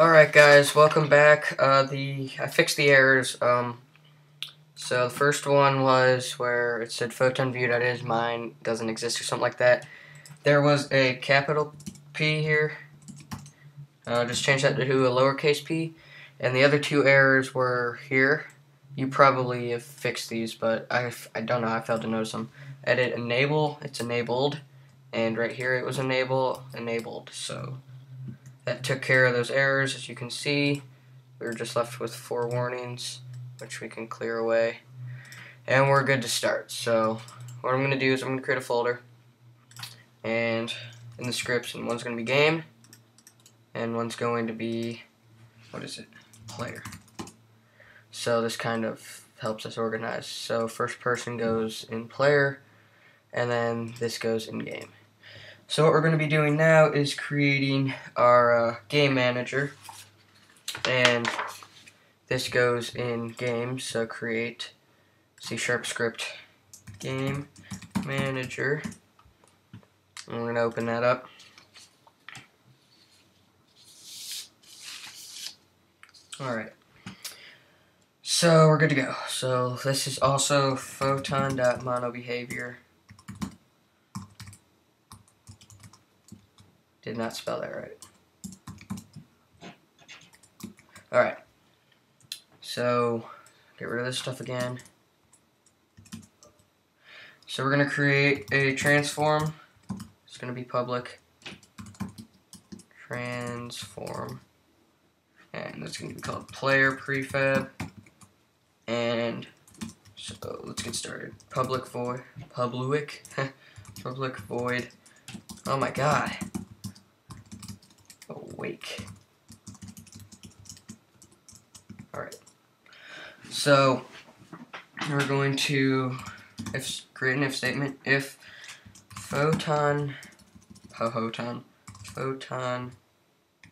Alright guys, welcome back. I fixed the errors. So the first one was where it said photon view that is mine doesn't exist or something like that. There was a capital P here. Just change that to a lowercase p. And the other two errors were here. You probably have fixed these, but I don't know, I failed to notice them. Edit enable, it's enabled. And right here it was enabled. So that took care of those errors. As you can see, we were just left with 4 warnings, which we can clear away. And we're good to start. So what I'm going to do is I'm going to create a folder, and in the scripts, and one's going to be game, and one's going to be, player. So this kind of helps us organize. So first person goes in player, and then this goes in game. So what we're going to be doing now is creating our game manager, and this goes in game. So create C# script game manager, and we're going to open that up. Alright, so we're good to go. So this is also photon.monoBehavior. Did not spell that right. Alright, so get rid of this stuff again. So we're going to create a transform. It's going to be public transform, and it's going to be called player prefab. And so let's get started. Public void. Oh my god. Awake. Alright. So we're going to create an if statement. If photon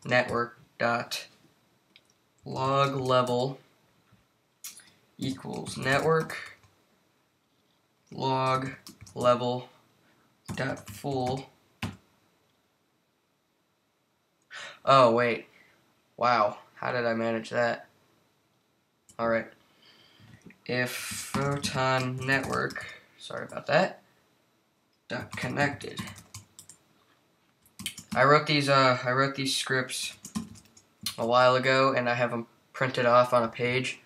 network dot log level equals network log level dot full. Oh wait, wow, how did I manage that? Alright, if photon network, sorry about that, dot connected. I wrote these scripts a while ago, and I have them printed off on a page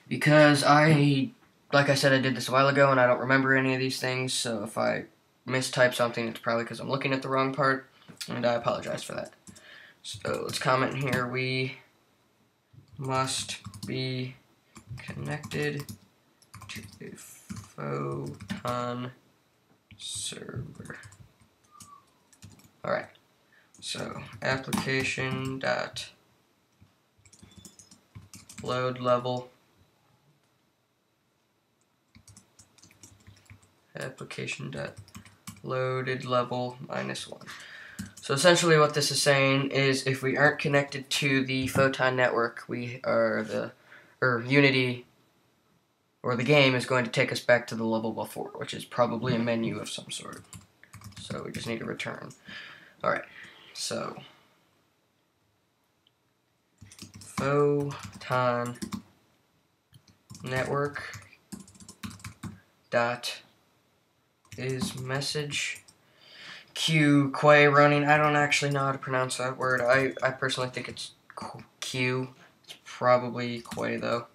because like I said, I did this a while ago and I don't remember any of these things, so if I mistype something, it's probably because I'm looking at the wrong part, and I apologize for that. So let's comment here, we must be connected to a photon server. Alright, so application dot load level, application dot loaded level -1. So essentially what this is saying is if we aren't connected to the photon network, Unity or the game is going to take us back to the level before, which is probably a menu of some sort. So we just need to return. Alright, so photon network dot is message Q quay running. I don't actually know how to pronounce that word. I personally think it's Q. It's probably quay though,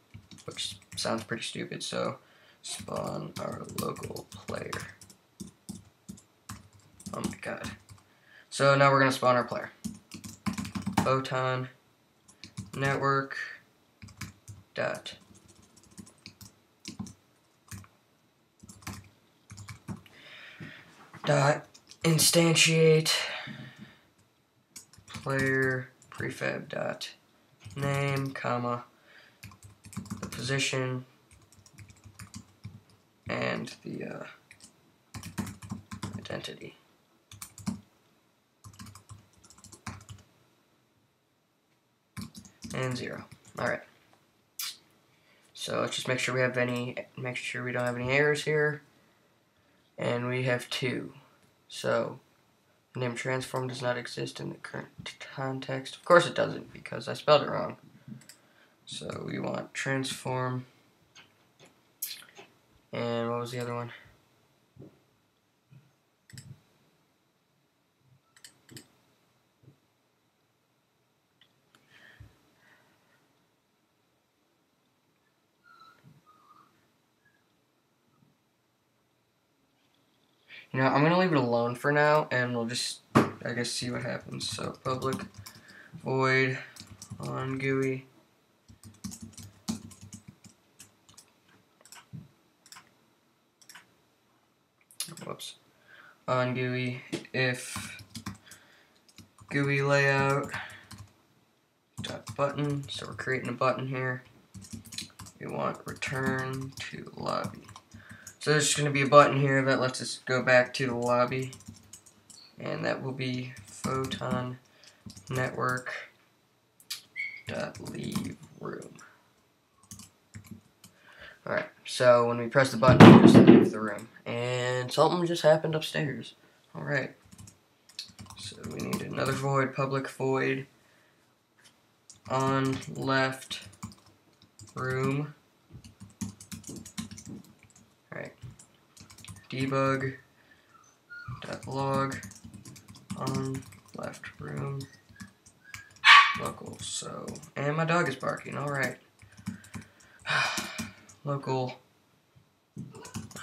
which sounds pretty stupid. So spawn our local player. Oh my god. So now we're gonna spawn our player. Photon network dot instantiate player prefab dot name, comma, the position and the identity. And 0. Alright. So let's just make sure we don't have any errors here. And we have 2. So Name transform does not exist in the current context. Of course it doesn't, because I spelled it wrong. So we want transform. And what was the other one? You know, I'm going to leave it alone for now, and we'll just, I guess, see what happens. So, public void on GUI. Whoops. On GUI if GUI layout dot button. So we're creating a button here. We want return to lobby. So there's just going to be a button here that lets us go back to the lobby, and that will be photon network dot leave room. Alright, so when we press the button, we just leave the room. And something just happened upstairs. Alright, so we need another void, public void on left room. Alright, debug dot log on left room local. So, and my dog is barking. Alright. Local.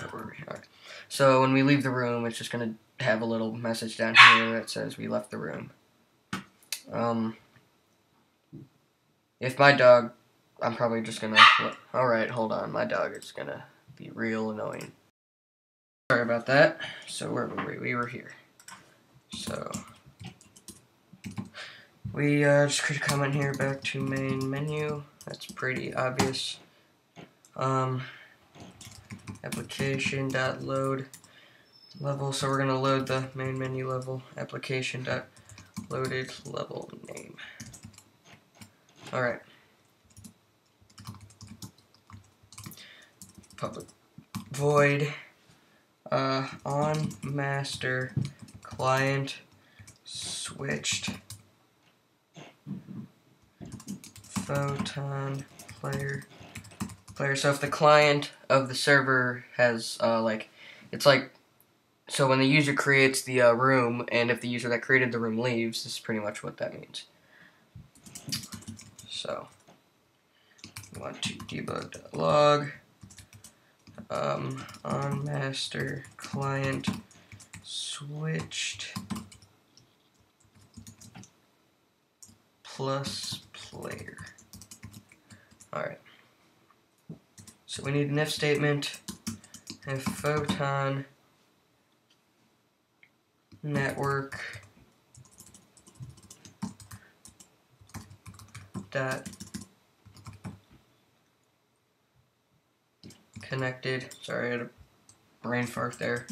Alright. So when we leave the room, it's just gonna have a little message down here that says we left the room. If my dog, I'm probably just gonna. Alright, hold on. My dog is gonna be real annoying. Sorry about that. So where were we? We were here. So we just could come in here back to main menu. That's pretty obvious. Application.load level. So we're gonna load the main menu level. Application.loaded level name. Alright. Public void on master client switched photon player. So if the client of the server has it's like, so when the user creates the room, and if the user that created the room leaves, this is pretty much what that means. So we want to debug.log on master client switched plus player. Alright. So we need an if statement, if photon network dot connected. Sorry, I had a brain fart there.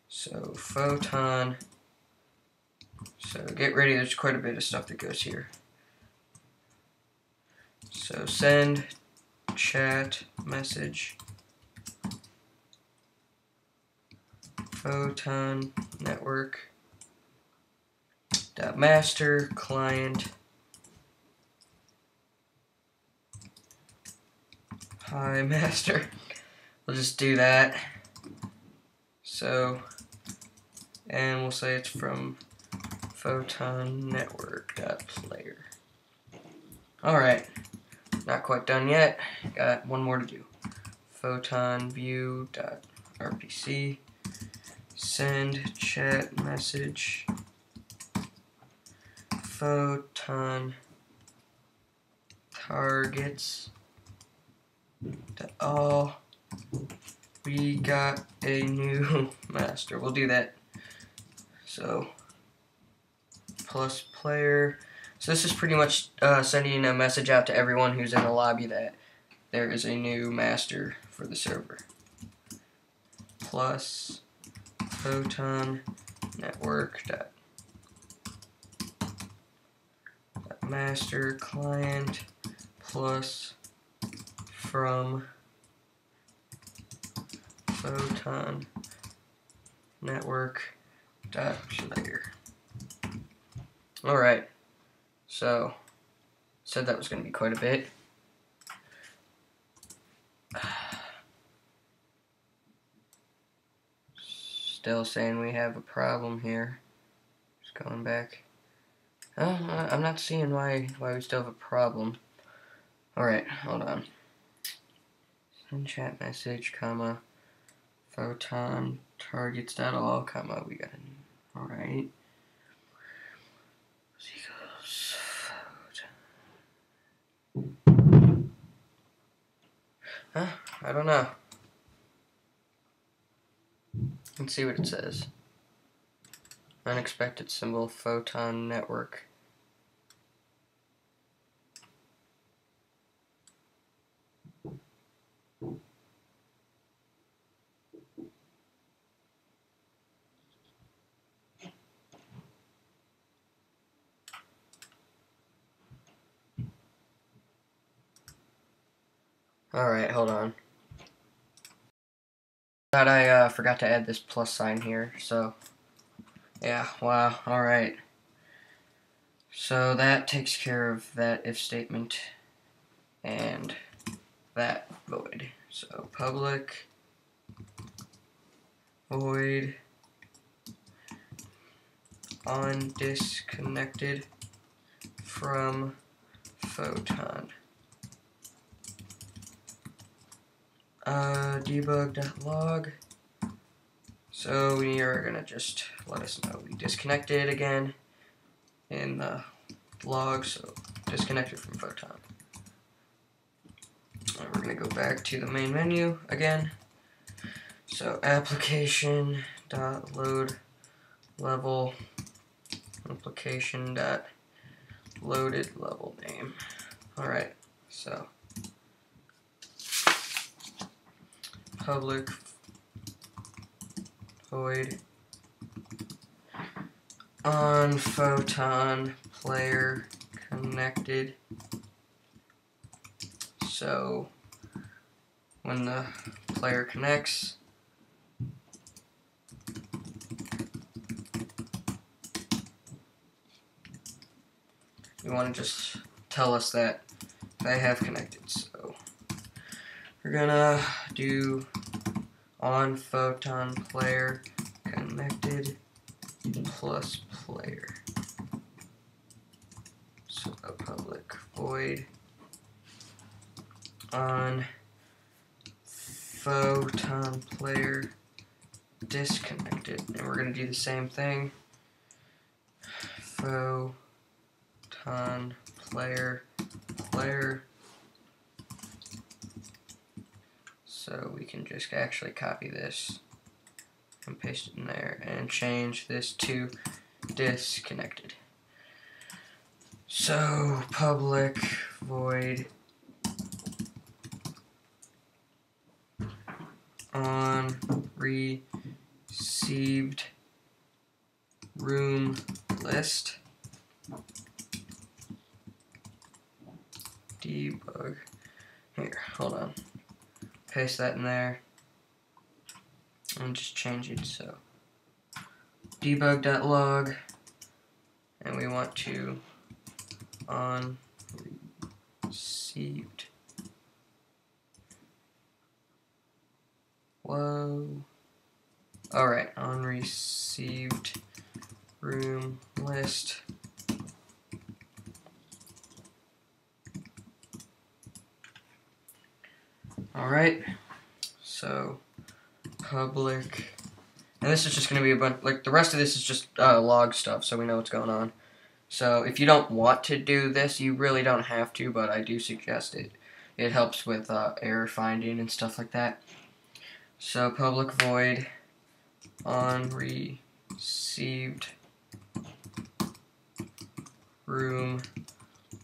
So photon. So get ready. There's quite a bit of stuff that goes here. So send chat message photon network dot master client hi master. We'll just do that. So, and we'll say it's from photon network dot player. Alright. Not quite done yet. Got one more to do. Photon view dot RPC. Send chat message. Photon targets. Oh, we got a new master. We'll do that. So plus player. So this is pretty much sending a message out to everyone who's in the lobby that there is a new master for the server. Plus photon network dot master client plus from photon network dot player. Alright, so said that was going to be quite a bit. Still saying we have a problem here. Just going back. I'm not seeing why we still have a problem. Alright, hold on. Send chat message, comma, photon targets.all, comma, we got an, alright. Equals photon. I don't know. Let's see what it says. Unexpected symbol, photon network. Alright, hold on. Thought I forgot to add this plus sign here, so yeah, wow, alright. So that takes care of that if statement and that void. So public void on disconnected from photon. Debug.log. So we are gonna just let us know we disconnected again in the log, so disconnected from photon. And we're gonna go back to the main menu again. So application.load level, application.loaded level name. Alright, so public void on photon player connected. So when the player connects, we want to just tell us that they have connected. So we're gonna do on photon player connected plus player. So a public void on photon player disconnected, and we're gonna do the same thing. Photon player. So we can just actually copy this and paste it in there and change this to disconnected. So public void on received room list debug. Here, hold on. Paste that in there and just change it. So debug.log, and we want to on received. Whoa. Alright, on received room list. Alright, so public, and this is just going to be a bunch, like the rest of this is just log stuff, so we know what's going on. So if you don't want to do this, you really don't have to, but I do suggest it. It helps with error finding and stuff like that. So public void on received room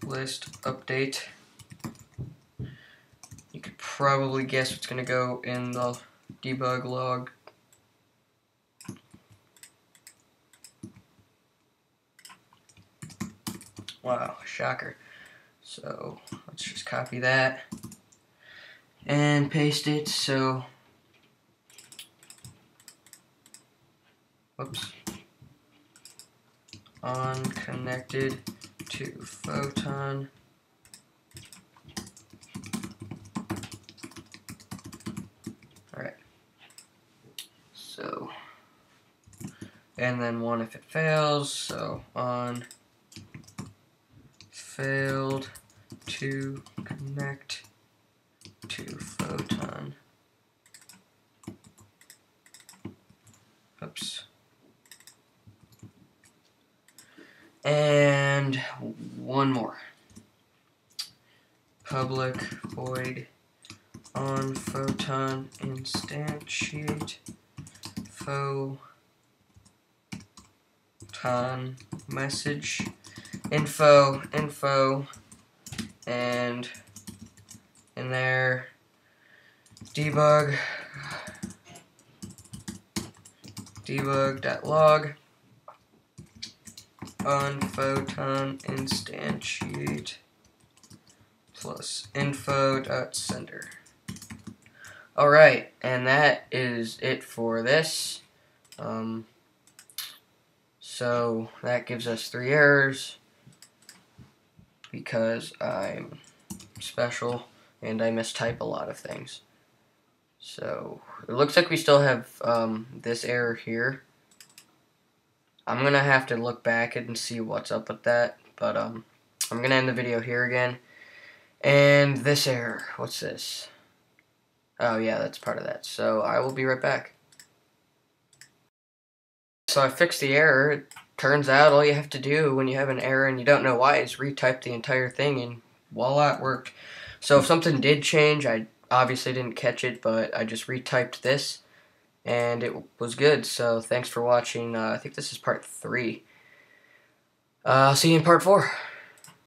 list update. You could probably guess what's going to go in the debug log. Wow, shocker. So let's just copy that and paste it. So whoops, unconnected to photon. Alright. So, and then one if it fails, so on failed to connect to photon. Oops. And one more. Public void on photon instantiate photon message info, and in there debug.log on photon instantiate plus info.sender. Alright, and that is it for this. So that gives us 3 errors because I'm special and I mistype a lot of things. So it looks like we still have this error here. I'm gonna have to look back and see what's up with that, but I'm gonna end the video here again. And this error, what's this? Oh yeah, that's part of that. So I will be right back. So I fixed the error. It turns out all you have to do when you have an error and you don't know why is retype the entire thing, and voila, it worked. So if something did change, I obviously didn't catch it, but I just retyped this and it was good. So thanks for watching. I think this is part 3. I'll see you in part 4.